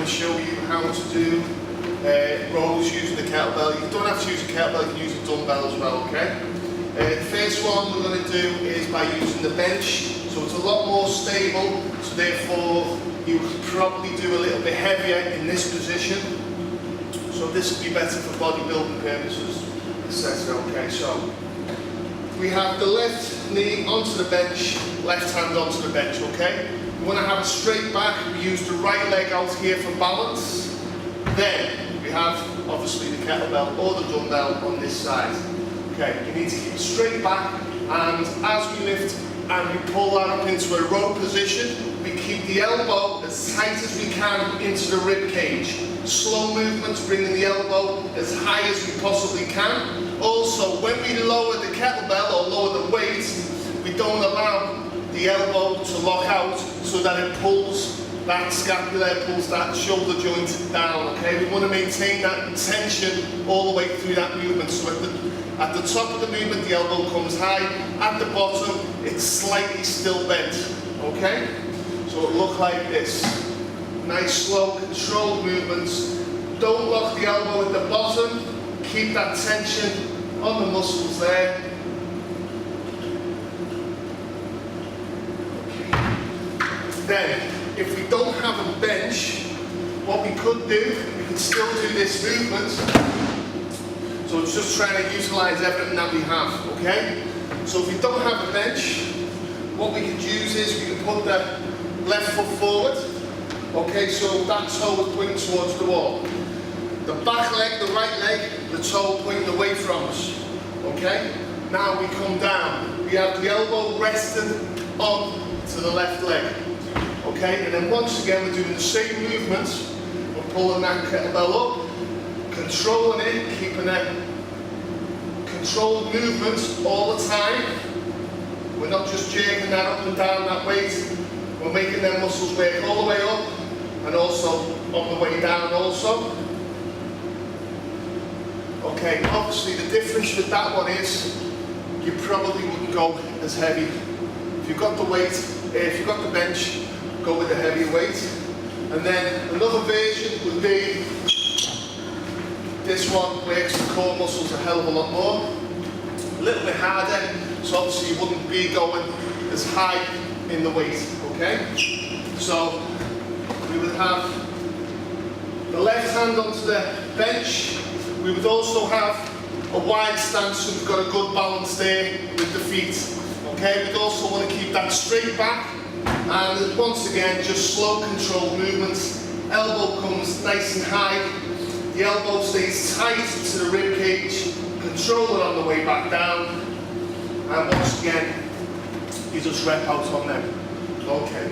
show you how to do rows using the kettlebell. You don't have to use a kettlebell, you can use a dumbbell as well, okay? The first one we're going to do is by using the bench. So it's a lot more stable, so therefore you could probably do a little bit heavier in this position. So this will be better for bodybuilding purposes, etc. Okay, so we have the left knee onto the bench, left hand onto the bench, okay? We want to have a straight back. We use the right leg out here for balance. Then we have obviously the kettlebell or the dumbbell on this side. Okay, you need to keep a straight back, and as we lift and we pull that up into a row position, we keep the elbow as tight as we can into the rib cage. Slow movements, bringing the elbow as high as we possibly can. Also, when we lower the kettlebell or lower the weight, we don't allow the elbow to lock out so that it pulls that scapula, pulls that shoulder joint down, okay? We want to maintain that tension all the way through that movement. So at the top of the movement, the elbow comes high. At the bottom, it's slightly still bent, okay? So it'll look like this. Nice, slow, controlled movements. Don't lock the elbow at the bottom. Keep that tension on the muscles there. Okay. Then, if we don't have a bench, what we could do, we could still do this movement. So it's just trying to utilize everything that we have, okay? So if we don't have a bench, what we could use is we can put the left foot forward, okay, so that toe would point towards the wall. The back leg, the right leg, the toe pointing away from us, okay? Now we come down. We have the elbow rested on to the left leg, okay? And then once again, we're doing the same movements. We're pulling that kettlebell up, controlling it, keeping a controlled movement all the time. We're not just jerking that up and down that weight. We're making them muscles work all the way up and also on the way down also. Okay, obviously the difference with that one is you probably wouldn't go as heavy. If you've got the weight, if you've got the bench, go with the heavy weight. And then another version would be this one works the core muscles a hell of a lot more. A little bit harder, so obviously you wouldn't be going as high in the weight, okay? So we would have the left hand onto the bench. We would also have a wide stance, so we've got a good balance there with the feet, okay? We'd also want to keep that straight back, and once again, just slow controlled movements. Elbow comes nice and high. The elbow stays tight to the rib cage, control it on the way back down, and once again, you just rep out on them. Okay.